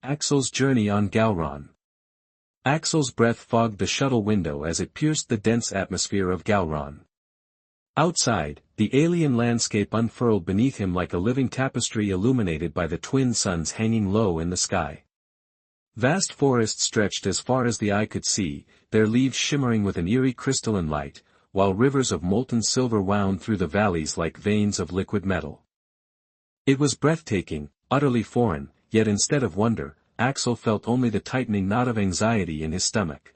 Axel's journey on Galron. Axel's breath fogged the shuttle window as it pierced the dense atmosphere of Galron. Outside, the alien landscape unfurled beneath him like a living tapestry illuminated by the twin suns hanging low in the sky. Vast forests stretched as far as the eye could see, their leaves shimmering with an eerie crystalline light, while rivers of molten silver wound through the valleys like veins of liquid metal. It was breathtaking, utterly foreign, yet instead of wonder, Axel felt only the tightening knot of anxiety in his stomach.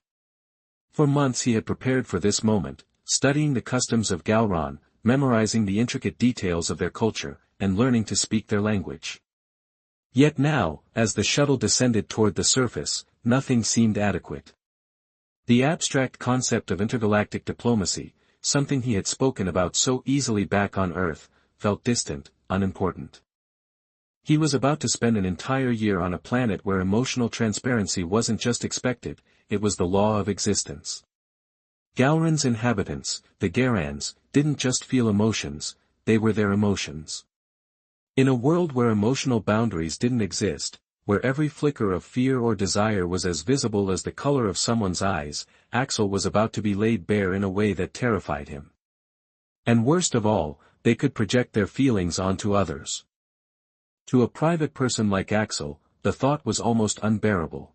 For months he had prepared for this moment, studying the customs of Galron, memorizing the intricate details of their culture, and learning to speak their language. Yet now, as the shuttle descended toward the surface, nothing seemed adequate. The abstract concept of intergalactic diplomacy, something he had spoken about so easily back on Earth, felt distant, unimportant. He was about to spend an entire year on a planet where emotional transparency wasn't just expected, it was the law of existence. Galron's inhabitants, the Garans, didn't just feel emotions, they were their emotions. In a world where emotional boundaries didn't exist, where every flicker of fear or desire was as visible as the color of someone's eyes, Axel was about to be laid bare in a way that terrified him. And worst of all, they could project their feelings onto others. To a private person like Axel, the thought was almost unbearable.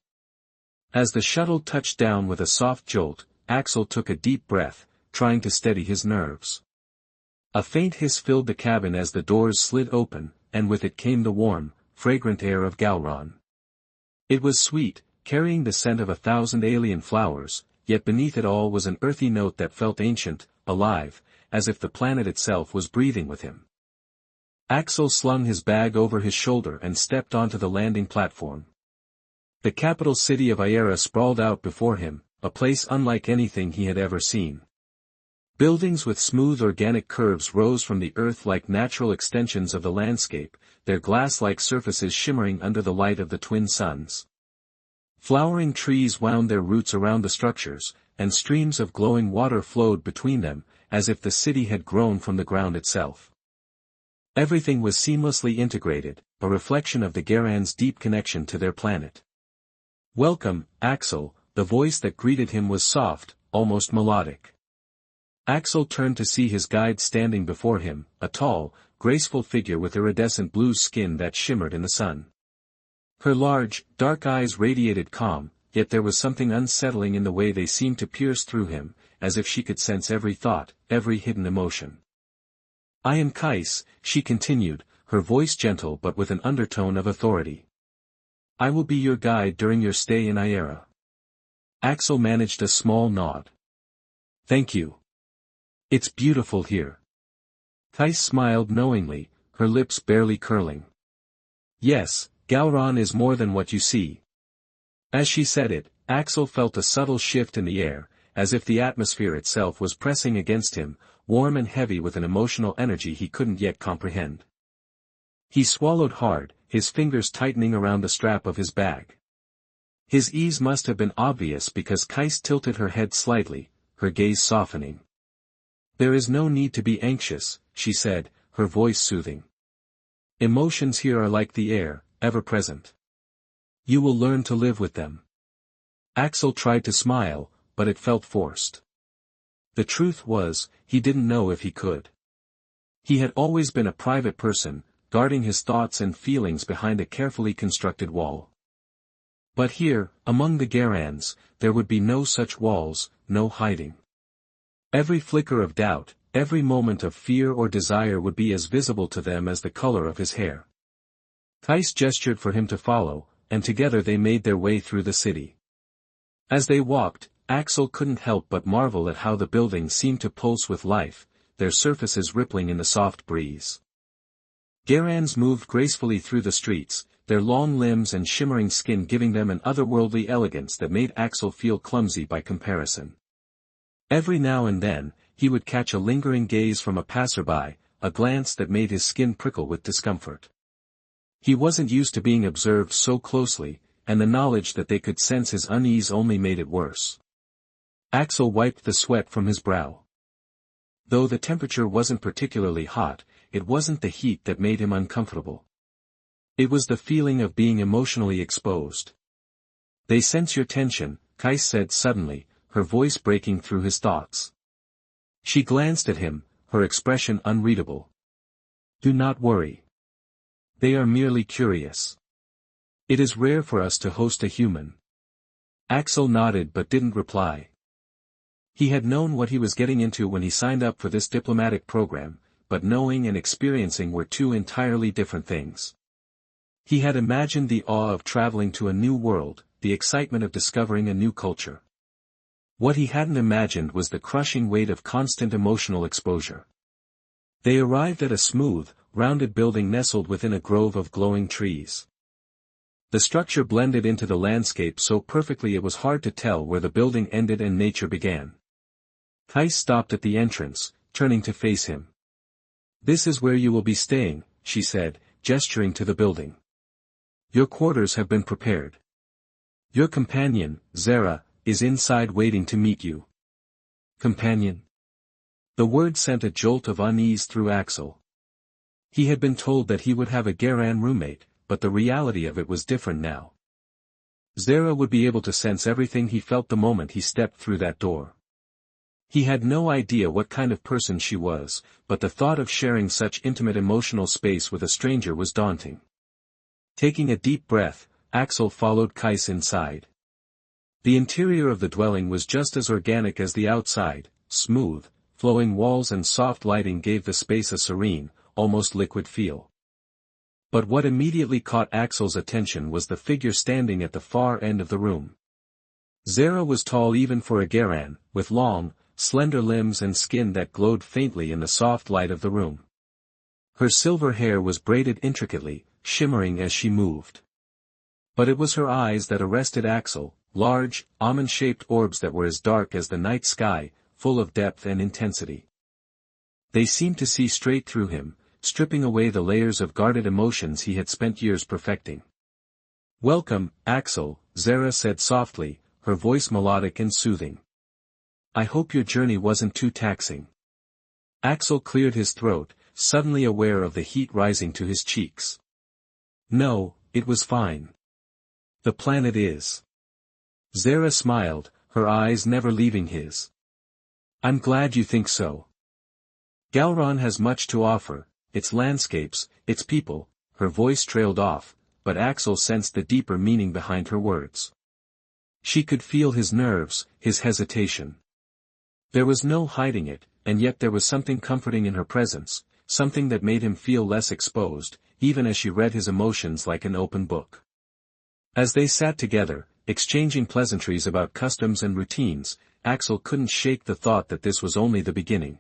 As the shuttle touched down with a soft jolt, Axel took a deep breath, trying to steady his nerves. A faint hiss filled the cabin as the doors slid open, and with it came the warm, fragrant air of Galron. It was sweet, carrying the scent of 1,000 alien flowers, yet beneath it all was an earthy note that felt ancient, alive, as if the planet itself was breathing with him. Axel slung his bag over his shoulder and stepped onto the landing platform. The capital city of Aiera sprawled out before him, a place unlike anything he had ever seen. Buildings with smooth organic curves rose from the earth like natural extensions of the landscape, their glass-like surfaces shimmering under the light of the twin suns. Flowering trees wound their roots around the structures, and streams of glowing water flowed between them, as if the city had grown from the ground itself. Everything was seamlessly integrated, a reflection of the Garans' deep connection to their planet. "Welcome, Axel," the voice that greeted him was soft, almost melodic. Axel turned to see his guide standing before him, a tall, graceful figure with iridescent blue skin that shimmered in the sun. Her large, dark eyes radiated calm, yet there was something unsettling in the way they seemed to pierce through him, as if she could sense every thought, every hidden emotion. "I am Kais," she continued, her voice gentle but with an undertone of authority. "I will be your guide during your stay in Aiera." Axel managed a small nod. "Thank you. It's beautiful here." Kais smiled knowingly, her lips barely curling. "Yes, Galron is more than what you see." As she said it, Axel felt a subtle shift in the air, as if the atmosphere itself was pressing against him, warm and heavy with an emotional energy he couldn't yet comprehend. He swallowed hard, his fingers tightening around the strap of his bag. His ease must have been obvious because Kais tilted her head slightly, her gaze softening. "There is no need to be anxious," she said, her voice soothing. "Emotions here are like the air, ever present. You will learn to live with them." Axel tried to smile, but it felt forced. The truth was, he didn't know if he could. He had always been a private person, guarding his thoughts and feelings behind a carefully constructed wall. But here, among the Garans, there would be no such walls, no hiding. Every flicker of doubt, every moment of fear or desire would be as visible to them as the color of his hair. Kais gestured for him to follow, and together they made their way through the city. As they walked, Axel couldn't help but marvel at how the buildings seemed to pulse with life, their surfaces rippling in the soft breeze. Garans moved gracefully through the streets, their long limbs and shimmering skin giving them an otherworldly elegance that made Axel feel clumsy by comparison. Every now and then, he would catch a lingering gaze from a passerby, a glance that made his skin prickle with discomfort. He wasn't used to being observed so closely, and the knowledge that they could sense his unease only made it worse. Axel wiped the sweat from his brow. Though the temperature wasn't particularly hot, it wasn't the heat that made him uncomfortable. It was the feeling of being emotionally exposed. They sense your tension, Kais said suddenly, her voice breaking through his thoughts. She glanced at him, her expression unreadable. Do not worry. They are merely curious. It is rare for us to host a human. Axel nodded but didn't reply. He had known what he was getting into when he signed up for this diplomatic program, but knowing and experiencing were two entirely different things. He had imagined the awe of traveling to a new world, the excitement of discovering a new culture. What he hadn't imagined was the crushing weight of constant emotional exposure. They arrived at a smooth, rounded building nestled within a grove of glowing trees. The structure blended into the landscape so perfectly it was hard to tell where the building ended and nature began. Kais stopped at the entrance, turning to face him. This is where you will be staying, she said, gesturing to the building. Your quarters have been prepared. Your companion, Zara, is inside waiting to meet you. Companion? The word sent a jolt of unease through Axel. He had been told that he would have a Garan roommate, but the reality of it was different now. Zara would be able to sense everything he felt the moment he stepped through that door. He had no idea what kind of person she was, but the thought of sharing such intimate emotional space with a stranger was daunting. Taking a deep breath, Axel followed Kais inside. The interior of the dwelling was just as organic as the outside, smooth, flowing walls and soft lighting gave the space a serene, almost liquid feel. But what immediately caught Axel's attention was the figure standing at the far end of the room. Zara was tall even for a Garan, with long, slender limbs and skin that glowed faintly in the soft light of the room. Her silver hair was braided intricately, shimmering as she moved. But it was her eyes that arrested Axel, large, almond-shaped orbs that were as dark as the night sky, full of depth and intensity. They seemed to see straight through him, stripping away the layers of guarded emotions he had spent years perfecting. Welcome, Axel, Zara said softly, her voice melodic and soothing. I hope your journey wasn't too taxing. Axel cleared his throat, suddenly aware of the heat rising to his cheeks. No, it was fine. The planet is. Zara smiled, her eyes never leaving his. I'm glad you think so. Galron has much to offer, its landscapes, its people. Her voice trailed off, but Axel sensed the deeper meaning behind her words. She could feel his nerves, his hesitation. There was no hiding it, and yet there was something comforting in her presence, something that made him feel less exposed, even as she read his emotions like an open book. As they sat together, exchanging pleasantries about customs and routines, Axel couldn't shake the thought that this was only the beginning.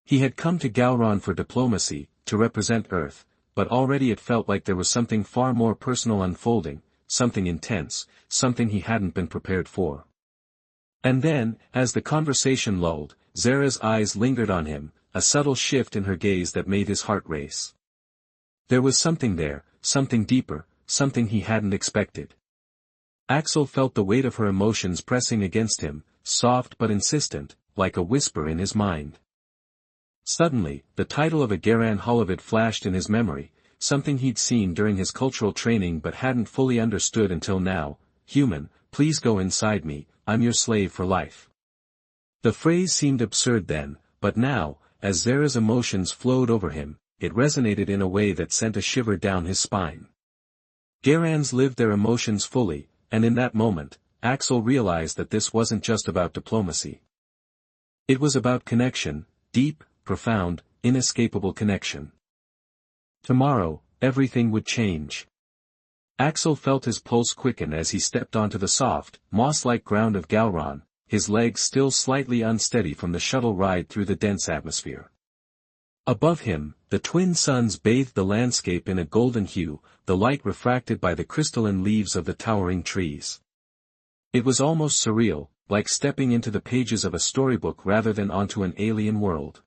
He had come to Galron for diplomacy, to represent Earth, but already it felt like there was something far more personal unfolding, something intense, something he hadn't been prepared for. And then, as the conversation lulled, Zara's eyes lingered on him, a subtle shift in her gaze that made his heart race. There was something there, something deeper, something he hadn't expected. Axel felt the weight of her emotions pressing against him, soft but insistent, like a whisper in his mind. Suddenly, the title of a Garan Holovid flashed in his memory, something he'd seen during his cultural training but hadn't fully understood until now. Human, please go inside me, I'm your slave for life. The phrase seemed absurd then, but now, as Zara's emotions flowed over him, it resonated in a way that sent a shiver down his spine. Garans lived their emotions fully, and in that moment, Axel realized that this wasn't just about diplomacy. It was about connection, deep, profound, inescapable connection. Tomorrow, everything would change. Axel felt his pulse quicken as he stepped onto the soft, moss-like ground of Galron, his legs still slightly unsteady from the shuttle ride through the dense atmosphere. Above him, the twin suns bathed the landscape in a golden hue, the light refracted by the crystalline leaves of the towering trees. It was almost surreal, like stepping into the pages of a storybook rather than onto an alien world.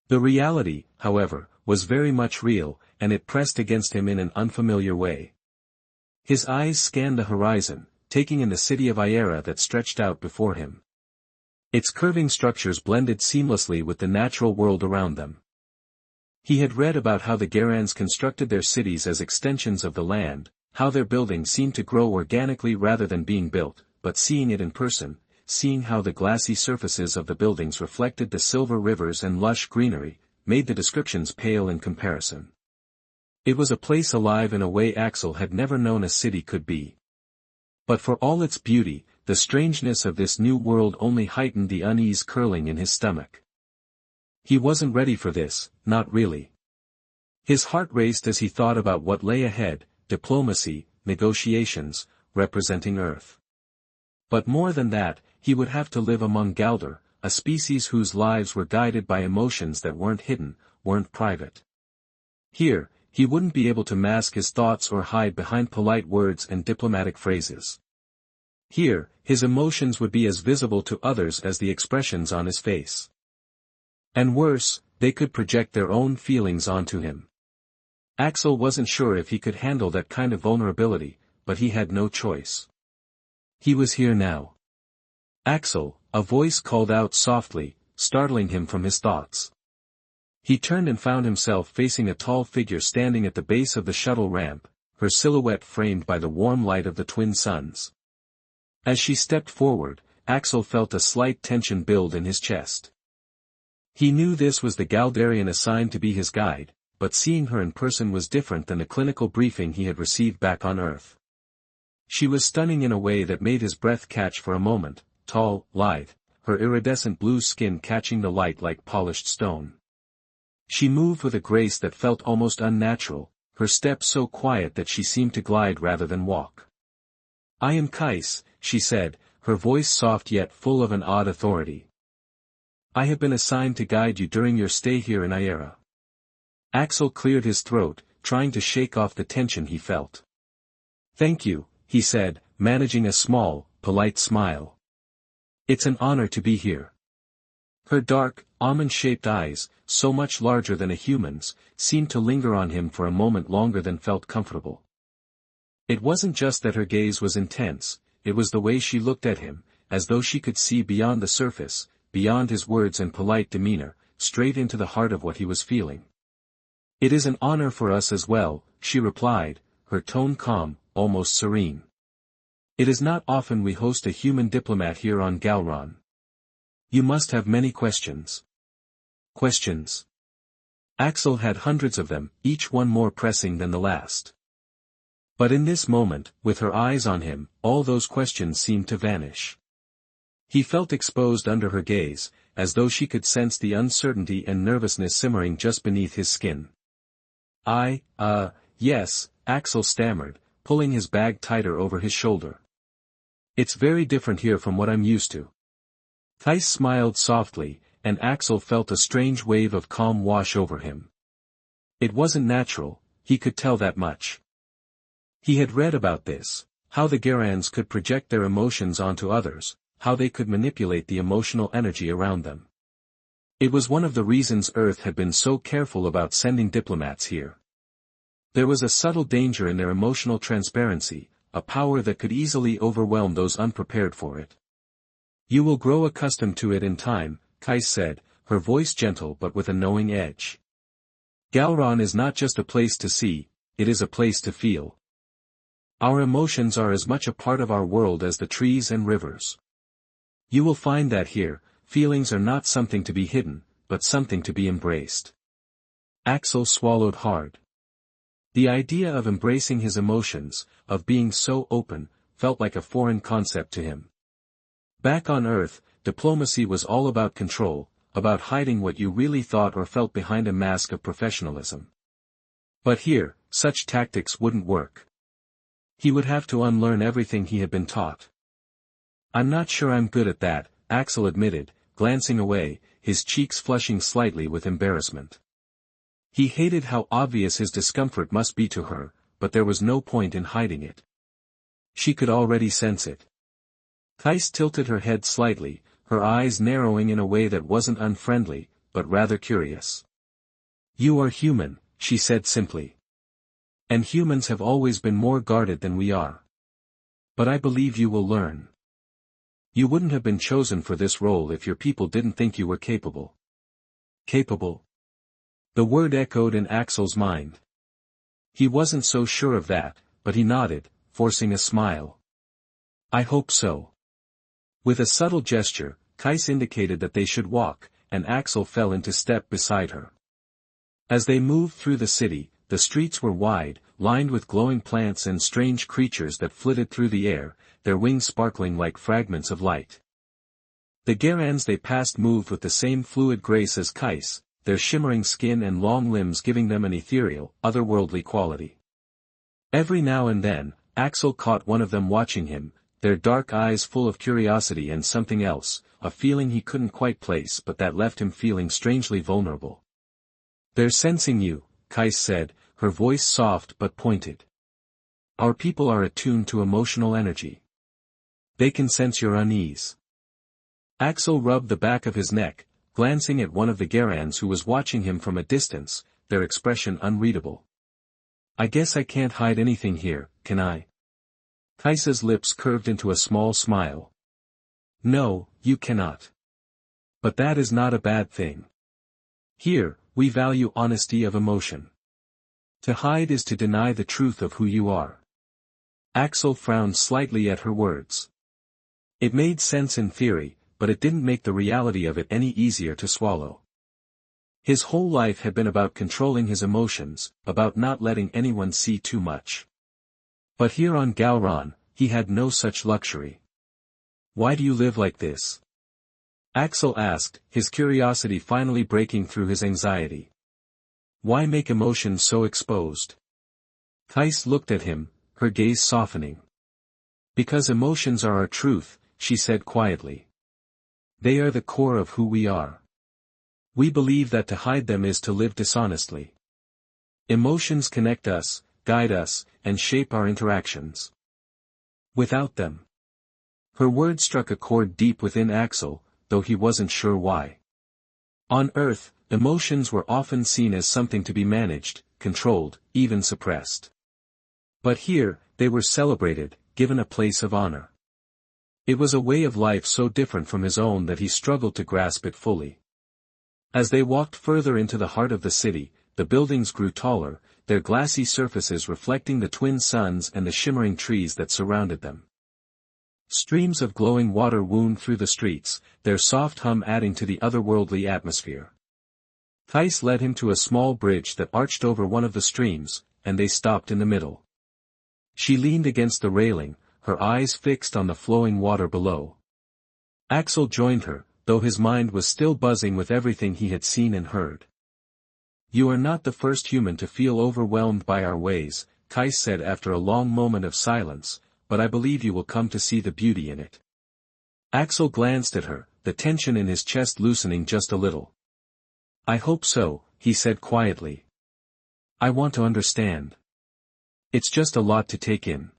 The reality, however, was very much real, and it pressed against him in an unfamiliar way. His eyes scanned the horizon, taking in the city of Iera that stretched out before him. Its curving structures blended seamlessly with the natural world around them. He had read about how the Garans constructed their cities as extensions of the land, how their buildings seemed to grow organically rather than being built, but seeing it in person, seeing how the glassy surfaces of the buildings reflected the silver rivers and lush greenery, made the descriptions pale in comparison. It was a place alive in a way Axel had never known a city could be. But for all its beauty, the strangeness of this new world only heightened the unease curling in his stomach. He wasn't ready for this, not really. His heart raced as he thought about what lay ahead, diplomacy, negotiations, representing Earth. But more than that, he would have to live among Galdor, a species whose lives were guided by emotions that weren't hidden, weren't private. Here, he wouldn't be able to mask his thoughts or hide behind polite words and diplomatic phrases. Here, his emotions would be as visible to others as the expressions on his face. And worse, they could project their own feelings onto him. Axel wasn't sure if he could handle that kind of vulnerability, but he had no choice. He was here now. Axel, a voice called out softly, startling him from his thoughts. He turned and found himself facing a tall figure standing at the base of the shuttle ramp, her silhouette framed by the warm light of the twin suns. As she stepped forward, Axel felt a slight tension build in his chest. He knew this was the Galdarian assigned to be his guide, but seeing her in person was different than the clinical briefing he had received back on Earth. She was stunning in a way that made his breath catch for a moment, tall, lithe, her iridescent blue skin catching the light like polished stone. She moved with a grace that felt almost unnatural, her steps so quiet that she seemed to glide rather than walk. "I am Kais," she said, her voice soft yet full of an odd authority. "I have been assigned to guide you during your stay here in Iera." Axel cleared his throat, trying to shake off the tension he felt. "Thank you," he said, managing a small, polite smile. "It's an honor to be here." Her dark, almond-shaped eyes, so much larger than a human's, seemed to linger on him for a moment longer than felt comfortable. It wasn't just that her gaze was intense, it was the way she looked at him, as though she could see beyond the surface, beyond his words and polite demeanor, straight into the heart of what he was feeling. "It is an honor for us as well," she replied, her tone calm, almost serene. "It is not often we host a human diplomat here on Galron. You must have many questions." Questions? Axel had hundreds of them, each one more pressing than the last. But in this moment, with her eyes on him, all those questions seemed to vanish. He felt exposed under her gaze, as though she could sense the uncertainty and nervousness simmering just beneath his skin. Yes," Axel stammered, pulling his bag tighter over his shoulder. "It's very different here from what I'm used to." Kais smiled softly, and Axel felt a strange wave of calm wash over him. It wasn't natural, he could tell that much. He had read about this, how the Garans could project their emotions onto others, how they could manipulate the emotional energy around them. It was one of the reasons Earth had been so careful about sending diplomats here. There was a subtle danger in their emotional transparency, a power that could easily overwhelm those unprepared for it. "You will grow accustomed to it in time," Kais said, her voice gentle but with a knowing edge. "Galron is not just a place to see, it is a place to feel. Our emotions are as much a part of our world as the trees and rivers. You will find that here, feelings are not something to be hidden, but something to be embraced." Axel swallowed hard. The idea of embracing his emotions, of being so open, felt like a foreign concept to him. Back on Earth, diplomacy was all about control, about hiding what you really thought or felt behind a mask of professionalism. But here, such tactics wouldn't work. He would have to unlearn everything he had been taught. "I'm not sure I'm good at that," Axel admitted, glancing away, his cheeks flushing slightly with embarrassment. He hated how obvious his discomfort must be to her, but there was no point in hiding it. She could already sense it. Kais tilted her head slightly, her eyes narrowing in a way that wasn't unfriendly, but rather curious. "You are human," she said simply. "And humans have always been more guarded than we are. But I believe you will learn. You wouldn't have been chosen for this role if your people didn't think you were capable." "Capable?" The word echoed in Axel's mind. He wasn't so sure of that, but he nodded, forcing a smile. I hope so. With a subtle gesture, Kais indicated that they should walk, and Axel fell into step beside her. As they moved through the city, the streets were wide, lined with glowing plants and strange creatures that flitted through the air, their wings sparkling like fragments of light. The Garans they passed moved with the same fluid grace as Kais, their shimmering skin and long limbs giving them an ethereal, otherworldly quality. Every now and then, Axel caught one of them watching him, their dark eyes full of curiosity and something else, a feeling he couldn't quite place but that left him feeling strangely vulnerable. They're sensing you, Kais said, her voice soft but pointed. Our people are attuned to emotional energy. They can sense your unease. Axel rubbed the back of his neck, glancing at one of the Garans who was watching him from a distance, their expression unreadable. I guess I can't hide anything here, can I? Kais's lips curved into a small smile. No, you cannot. But that is not a bad thing. Here, we value honesty of emotion. To hide is to deny the truth of who you are. Axel frowned slightly at her words. It made sense in theory, but it didn't make the reality of it any easier to swallow. His whole life had been about controlling his emotions, about not letting anyone see too much. But here on Galron, he had no such luxury. Why do you live like this? Axel asked, his curiosity finally breaking through his anxiety. Why make emotions so exposed? Kais looked at him, her gaze softening. Because emotions are our truth, she said quietly. They are the core of who we are. We believe that to hide them is to live dishonestly. Emotions connect us, guide us, and shape our interactions. Without them. Her words struck a chord deep within Axel, though he wasn't sure why. On Earth, emotions were often seen as something to be managed, controlled, even suppressed. But here, they were celebrated, given a place of honor. It was a way of life so different from his own that he struggled to grasp it fully. As they walked further into the heart of the city, the buildings grew taller, their glassy surfaces reflecting the twin suns and the shimmering trees that surrounded them. Streams of glowing water wound through the streets, their soft hum adding to the otherworldly atmosphere. Kais led him to a small bridge that arched over one of the streams, and they stopped in the middle. She leaned against the railing, her eyes fixed on the flowing water below. Axel joined her, though his mind was still buzzing with everything he had seen and heard. You are not the first human to feel overwhelmed by our ways, Kais said after a long moment of silence, but I believe you will come to see the beauty in it. Axel glanced at her, the tension in his chest loosening just a little. I hope so, he said quietly. I want to understand. It's just a lot to take in.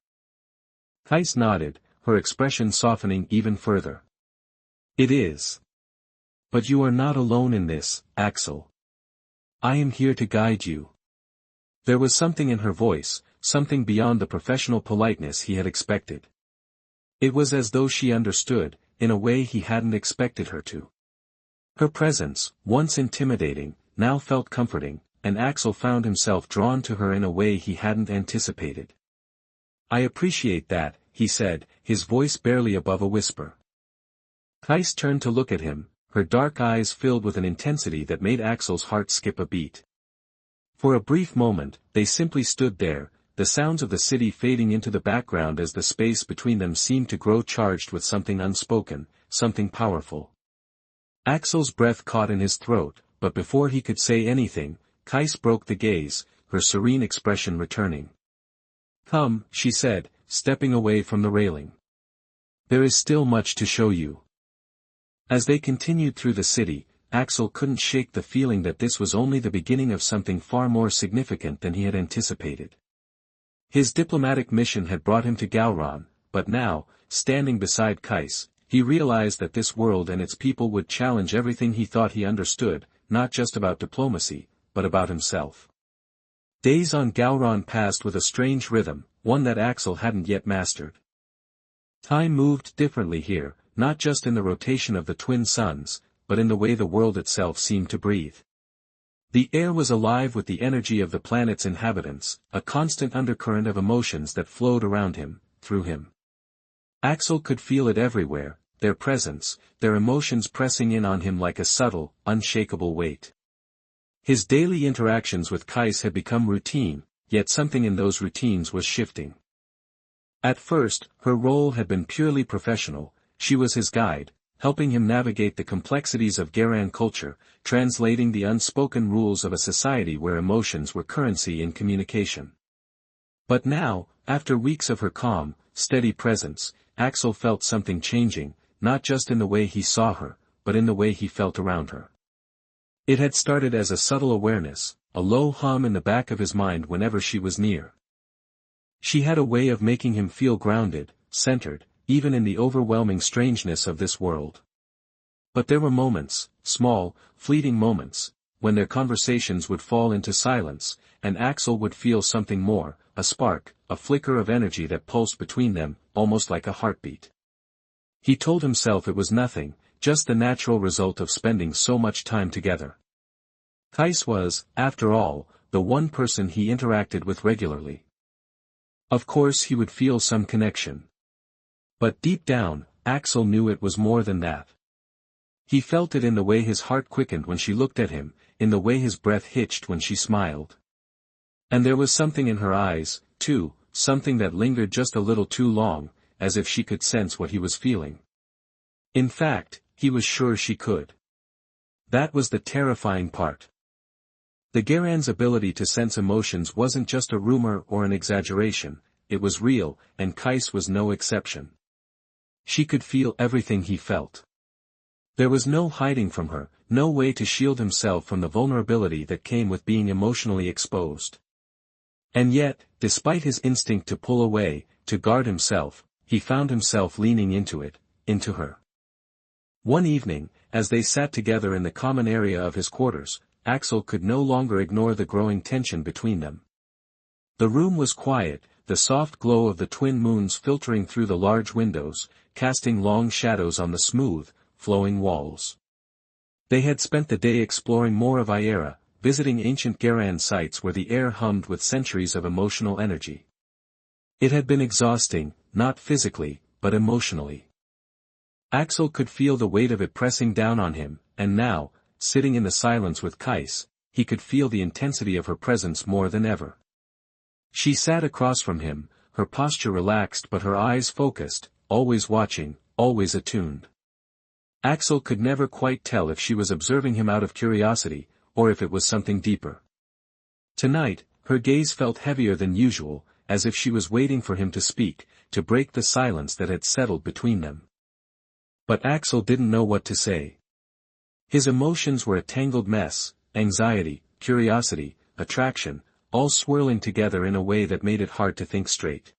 Kais nodded, her expression softening even further. It is. But you are not alone in this, Axel. I am here to guide you. There was something in her voice, something beyond the professional politeness he had expected. It was as though she understood, in a way he hadn't expected her to. Her presence, once intimidating, now felt comforting, and Axel found himself drawn to her in a way he hadn't anticipated. I appreciate that, he said, his voice barely above a whisper. Kais turned to look at him, her dark eyes filled with an intensity that made Axel's heart skip a beat. For a brief moment, they simply stood there, the sounds of the city fading into the background as the space between them seemed to grow charged with something unspoken, something powerful. Axel's breath caught in his throat, but before he could say anything, Kais broke the gaze, her serene expression returning. Come, she said, stepping away from the railing. There is still much to show you. As they continued through the city, Axel couldn't shake the feeling that this was only the beginning of something far more significant than he had anticipated. His diplomatic mission had brought him to Galron, but now, standing beside Kais, he realized that this world and its people would challenge everything he thought he understood, not just about diplomacy, but about himself. Days on Galron passed with a strange rhythm, one that Axel hadn't yet mastered. Time moved differently here, not just in the rotation of the twin suns, but in the way the world itself seemed to breathe. The air was alive with the energy of the planet's inhabitants, a constant undercurrent of emotions that flowed around him, through him. Axel could feel it everywhere, their presence, their emotions pressing in on him like a subtle, unshakable weight. His daily interactions with Kais had become routine, yet something in those routines was shifting. At first, her role had been purely professional. She was his guide, helping him navigate the complexities of Garan culture, translating the unspoken rules of a society where emotions were currency in communication. But now, after weeks of her calm, steady presence, Axel felt something changing, not just in the way he saw her, but in the way he felt around her. It had started as a subtle awareness, a low hum in the back of his mind whenever she was near. She had a way of making him feel grounded, centered, even in the overwhelming strangeness of this world. But there were moments, small, fleeting moments, when their conversations would fall into silence, and Axel would feel something more, a spark, a flicker of energy that pulsed between them, almost like a heartbeat. He told himself it was nothing, just the natural result of spending so much time together. Kais was, after all, the one person he interacted with regularly. Of course he would feel some connection. But deep down, Axel knew it was more than that. He felt it in the way his heart quickened when she looked at him, in the way his breath hitched when she smiled. And there was something in her eyes, too, something that lingered just a little too long, as if she could sense what he was feeling. In fact, he was sure she could. That was the terrifying part. The Garan's ability to sense emotions wasn't just a rumor or an exaggeration, it was real, and Kais was no exception. She could feel everything he felt. There was no hiding from her, no way to shield himself from the vulnerability that came with being emotionally exposed. And yet, despite his instinct to pull away, to guard himself, he found himself leaning into it, into her. One evening, as they sat together in the common area of his quarters, Axel could no longer ignore the growing tension between them. The room was quiet, the soft glow of the twin moons filtering through the large windows, casting long shadows on the smooth, flowing walls. They had spent the day exploring more of Iera, visiting ancient Garan sites where the air hummed with centuries of emotional energy. It had been exhausting, not physically, but emotionally. Axel could feel the weight of it pressing down on him, and now, sitting in the silence with Kais, he could feel the intensity of her presence more than ever. She sat across from him, her posture relaxed but her eyes focused, always watching, always attuned. Axel could never quite tell if she was observing him out of curiosity, or if it was something deeper. Tonight, her gaze felt heavier than usual, as if she was waiting for him to speak, to break the silence that had settled between them. But Axel didn't know what to say. His emotions were a tangled mess, anxiety, curiosity, attraction, all swirling together in a way that made it hard to think straight.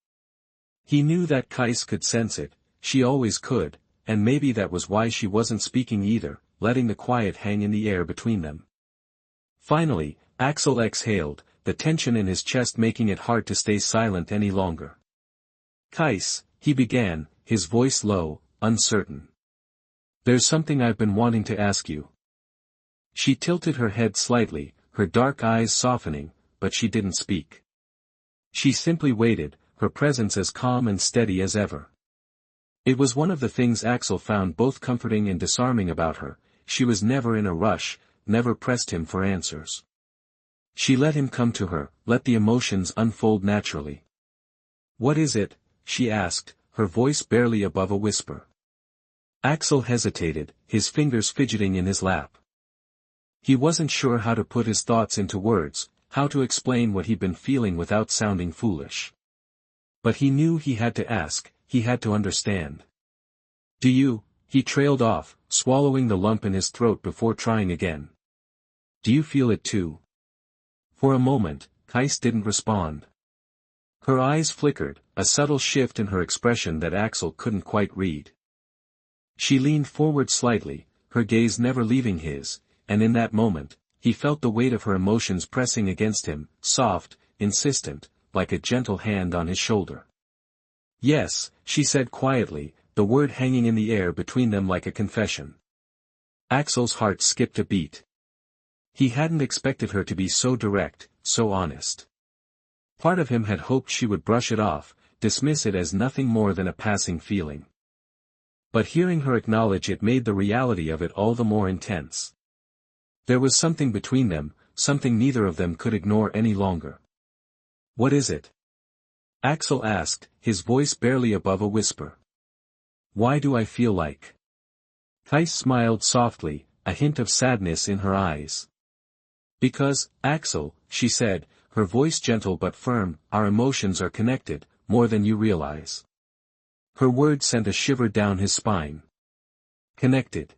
He knew that Kais could sense it, she always could, and maybe that was why she wasn't speaking either, letting the quiet hang in the air between them. Finally, Axel exhaled, the tension in his chest making it hard to stay silent any longer. Kais, he began, his voice low, uncertain. There's something I've been wanting to ask you. She tilted her head slightly, her dark eyes softening, but she didn't speak. She simply waited, her presence as calm and steady as ever. It was one of the things Axel found both comforting and disarming about her, she was never in a rush, never pressed him for answers. She let him come to her, let the emotions unfold naturally. What is it? She asked, her voice barely above a whisper. Axel hesitated, his fingers fidgeting in his lap. He wasn't sure how to put his thoughts into words, how to explain what he'd been feeling without sounding foolish. But he knew he had to ask, he had to understand. Do you? He trailed off, swallowing the lump in his throat before trying again. Do you feel it too? For a moment, Kais didn't respond. Her eyes flickered, a subtle shift in her expression that Axel couldn't quite read. She leaned forward slightly, her gaze never leaving his, and in that moment, he felt the weight of her emotions pressing against him, soft, insistent, like a gentle hand on his shoulder. Yes, she said quietly, the word hanging in the air between them like a confession. Axel's heart skipped a beat. He hadn't expected her to be so direct, so honest. Part of him had hoped she would brush it off, dismiss it as nothing more than a passing feeling. But hearing her acknowledge it made the reality of it all the more intense. There was something between them, something neither of them could ignore any longer. "What is it?" Axel asked, his voice barely above a whisper. "Why do I feel like?" Thais smiled softly, a hint of sadness in her eyes. "Because, Axel," she said, her voice gentle but firm, "our emotions are connected, more than you realize." Her word sent a shiver down his spine. Connected.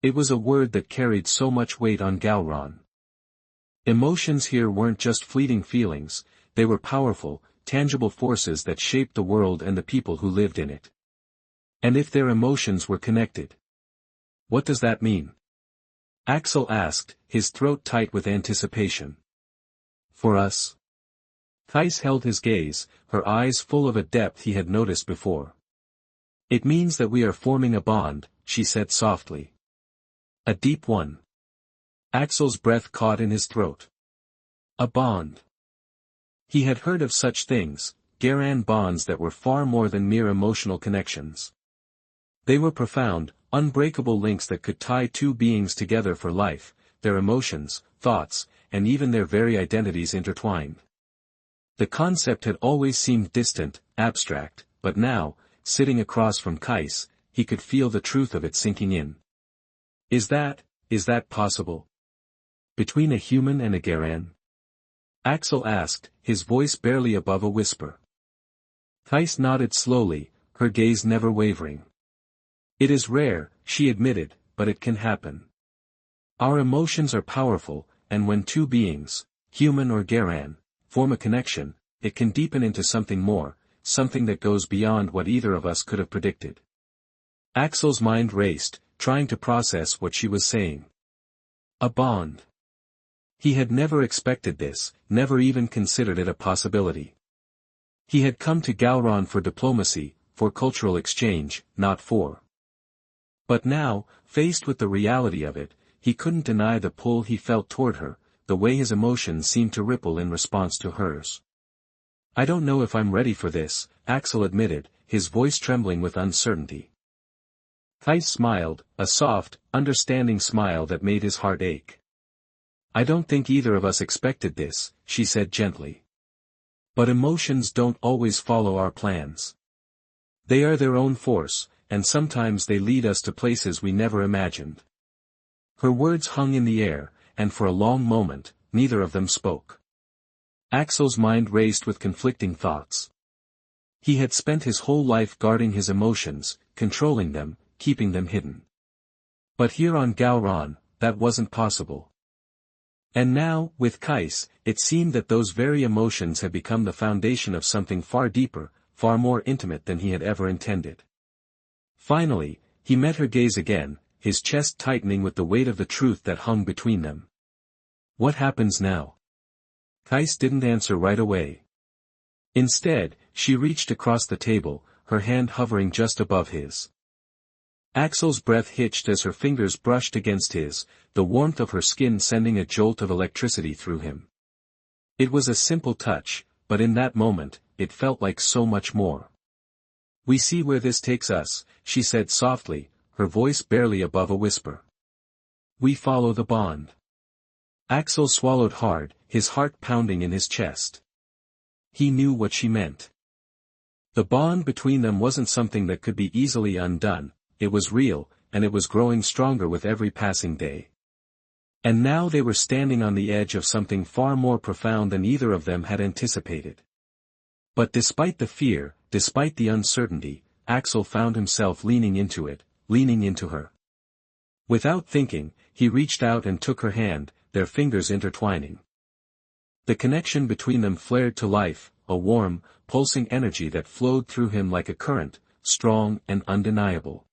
It was a word that carried so much weight on Galron. Emotions here weren't just fleeting feelings, they were powerful, tangible forces that shaped the world and the people who lived in it. And if their emotions were connected? What does that mean? Axel asked, his throat tight with anticipation. For us? Thais held his gaze, her eyes full of a depth he had noticed before. It means that we are forming a bond, she said softly. A deep one. Axel's breath caught in his throat. A bond. He had heard of such things, Garan bonds that were far more than mere emotional connections. They were profound, unbreakable links that could tie two beings together for life, their emotions, thoughts, and even their very identities intertwined. The concept had always seemed distant, abstract, but now, sitting across from Kais, he could feel the truth of it sinking in. Is that possible? Between a human and a Garan? Axel asked, his voice barely above a whisper. Thais nodded slowly, her gaze never wavering. It is rare, she admitted, but it can happen. Our emotions are powerful, and when two beings, human or Garan, form a connection, it can deepen into something more, something that goes beyond what either of us could have predicted. Axel's mind raced, trying to process what she was saying. A bond. He had never expected this, never even considered it a possibility. He had come to Galron for diplomacy, for cultural exchange, not for. But now, faced with the reality of it, he couldn't deny the pull he felt toward her, the way his emotions seemed to ripple in response to hers. I don't know if I'm ready for this, Axel admitted, his voice trembling with uncertainty. Thais smiled, a soft, understanding smile that made his heart ache. I don't think either of us expected this, she said gently. But emotions don't always follow our plans. They are their own force, and sometimes they lead us to places we never imagined. Her words hung in the air, and for a long moment, neither of them spoke. Axel's mind raced with conflicting thoughts. He had spent his whole life guarding his emotions, controlling them, keeping them hidden. But here on Galron, that wasn't possible. And now, with Kais, it seemed that those very emotions had become the foundation of something far deeper, far more intimate than he had ever intended. Finally, he met her gaze again, his chest tightening with the weight of the truth that hung between them. What happens now? Kais didn't answer right away. Instead, she reached across the table, her hand hovering just above his. Axel's breath hitched as her fingers brushed against his, the warmth of her skin sending a jolt of electricity through him. It was a simple touch, but in that moment, it felt like so much more. We see where this takes us, she said softly, her voice barely above a whisper. We follow the bond. Axel swallowed hard, his heart pounding in his chest. He knew what she meant. The bond between them wasn't something that could be easily undone, it was real, and it was growing stronger with every passing day. And now they were standing on the edge of something far more profound than either of them had anticipated. But despite the fear, despite the uncertainty, Axel found himself leaning into it, leaning into her. Without thinking, he reached out and took her hand, their fingers intertwining. The connection between them flared to life, a warm, pulsing energy that flowed through him like a current, strong and undeniable.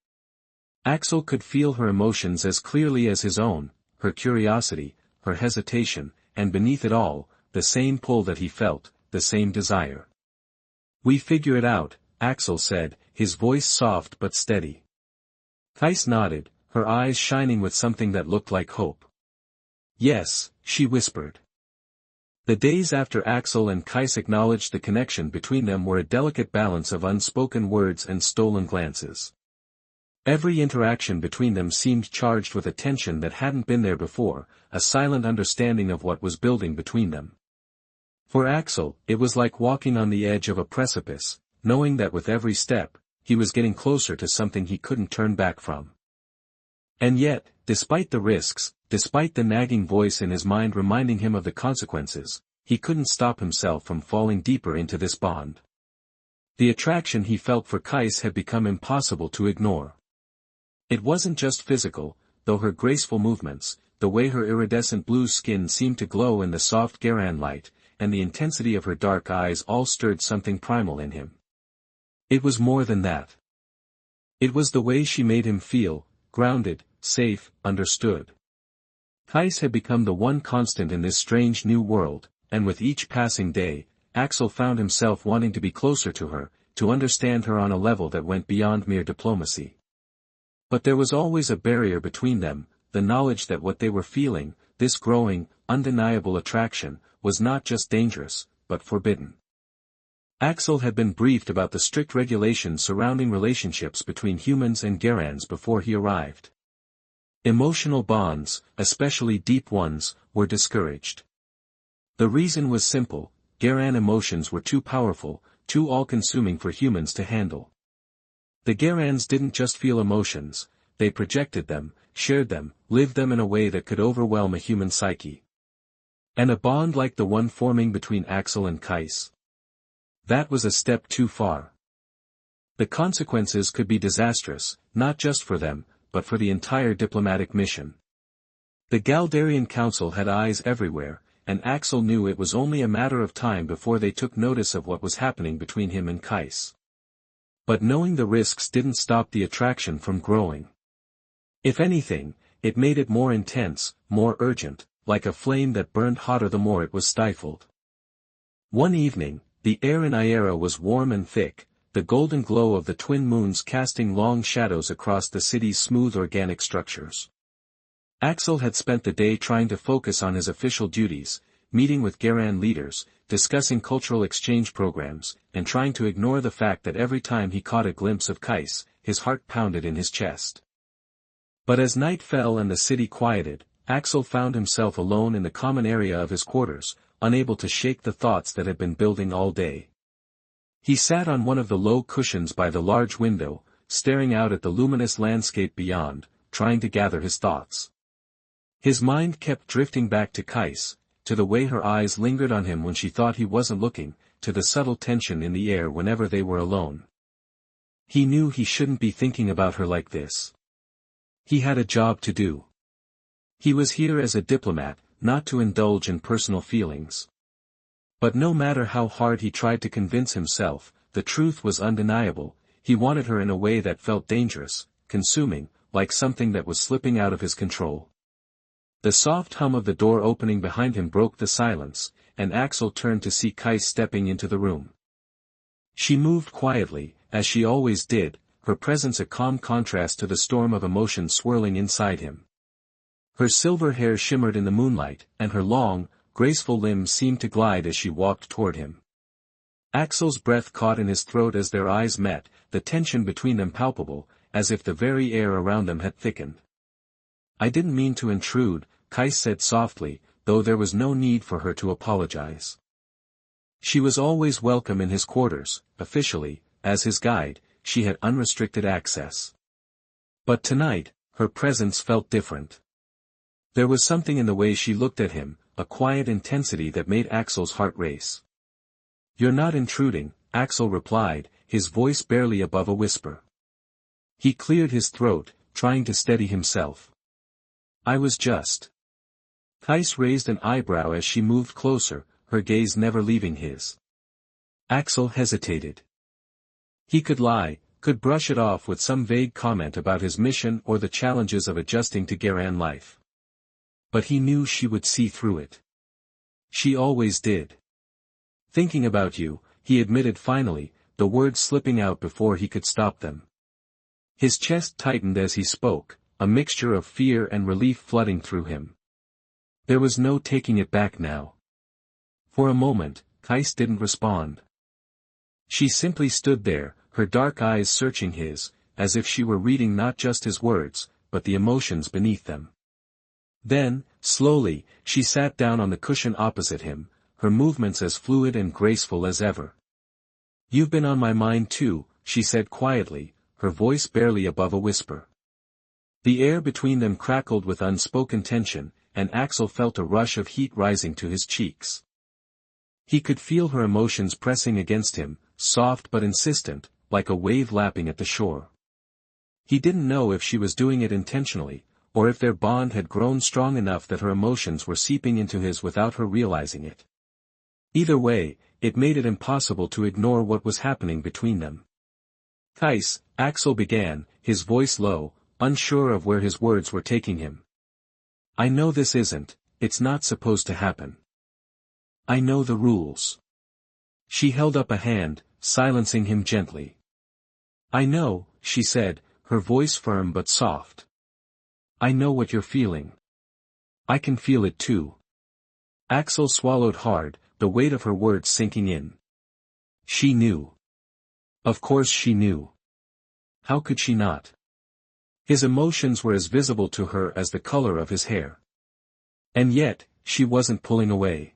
Axel could feel her emotions as clearly as his own, her curiosity, her hesitation, and beneath it all, the same pull that he felt, the same desire. We figure it out, Axel said, his voice soft but steady. Thais nodded, her eyes shining with something that looked like hope. Yes, she whispered. The days after Axel and Kais acknowledged the connection between them were a delicate balance of unspoken words and stolen glances. Every interaction between them seemed charged with a tension that hadn't been there before, a silent understanding of what was building between them. For Axel, it was like walking on the edge of a precipice, knowing that with every step, he was getting closer to something he couldn't turn back from. And yet, despite the risks, despite the nagging voice in his mind reminding him of the consequences, he couldn't stop himself from falling deeper into this bond. The attraction he felt for Kais had become impossible to ignore. It wasn't just physical, though her graceful movements, the way her iridescent blue skin seemed to glow in the soft Garan light, and the intensity of her dark eyes all stirred something primal in him. It was more than that. It was the way she made him feel, grounded, safe, understood. Kais had become the one constant in this strange new world, and with each passing day, Axel found himself wanting to be closer to her, to understand her on a level that went beyond mere diplomacy. But there was always a barrier between them, the knowledge that what they were feeling, this growing, undeniable attraction, was not just dangerous, but forbidden. Axel had been briefed about the strict regulations surrounding relationships between humans and Garans before he arrived. Emotional bonds, especially deep ones, were discouraged. The reason was simple: Garan emotions were too powerful, too all-consuming for humans to handle. The Garans didn't just feel emotions, they projected them, shared them, lived them in a way that could overwhelm a human psyche. And a bond like the one forming between Axel and Kais? That was a step too far. The consequences could be disastrous, not just for them, but for the entire diplomatic mission. The Galdarian Council had eyes everywhere, and Axel knew it was only a matter of time before they took notice of what was happening between him and Kais. But knowing the risks didn't stop the attraction from growing. If anything, it made it more intense, more urgent, like a flame that burned hotter the more it was stifled. One evening, the air in Iera was warm and thick, the golden glow of the twin moons casting long shadows across the city's smooth organic structures. Axel had spent the day trying to focus on his official duties, meeting with Garan leaders, discussing cultural exchange programs, and trying to ignore the fact that every time he caught a glimpse of Kais, his heart pounded in his chest. But as night fell and the city quieted, Axel found himself alone in the common area of his quarters, unable to shake the thoughts that had been building all day. He sat on one of the low cushions by the large window, staring out at the luminous landscape beyond, trying to gather his thoughts. His mind kept drifting back to Kais, to the way her eyes lingered on him when she thought he wasn't looking, to the subtle tension in the air whenever they were alone. He knew he shouldn't be thinking about her like this. He had a job to do. He was here as a diplomat, not to indulge in personal feelings. But no matter how hard he tried to convince himself, the truth was undeniable: he wanted her in a way that felt dangerous, consuming, like something that was slipping out of his control. The soft hum of the door opening behind him broke the silence, and Axel turned to see Kais stepping into the room. She moved quietly, as she always did, her presence a calm contrast to the storm of emotion swirling inside him. Her silver hair shimmered in the moonlight, and her long, graceful limbs seemed to glide as she walked toward him. Axel's breath caught in his throat as their eyes met, the tension between them palpable, as if the very air around them had thickened. "I didn't mean to intrude," Kais said softly, though there was no need for her to apologize. She was always welcome in his quarters, officially, as his guide, she had unrestricted access. But tonight, her presence felt different. There was something in the way she looked at him, a quiet intensity that made Axel's heart race. "You're not intruding," Axel replied, his voice barely above a whisper. He cleared his throat, trying to steady himself. "I was just..." Kais raised an eyebrow as she moved closer, her gaze never leaving his. Axel hesitated. He could lie, could brush it off with some vague comment about his mission or the challenges of adjusting to Garan life. But he knew she would see through it. She always did. "Thinking about you," he admitted finally, the words slipping out before he could stop them. His chest tightened as he spoke, a mixture of fear and relief flooding through him. There was no taking it back now. For a moment, Kais didn't respond. She simply stood there, her dark eyes searching his, as if she were reading not just his words, but the emotions beneath them. Then, slowly, she sat down on the cushion opposite him, her movements as fluid and graceful as ever. "You've been on my mind too," she said quietly, her voice barely above a whisper. The air between them crackled with unspoken tension, and Axel felt a rush of heat rising to his cheeks. He could feel her emotions pressing against him, soft but insistent, like a wave lapping at the shore. He didn't know if she was doing it intentionally, or if their bond had grown strong enough that her emotions were seeping into his without her realizing it. Either way, it made it impossible to ignore what was happening between them. "Kais," Axel began, his voice low, unsure of where his words were taking him. "I know it's not supposed to happen. I know the rules." She held up a hand, silencing him gently. "I know," she said, her voice firm but soft. "I know what you're feeling. I can feel it too." Axel swallowed hard, the weight of her words sinking in. She knew. Of course she knew. How could she not? His emotions were as visible to her as the color of his hair. And yet, she wasn't pulling away.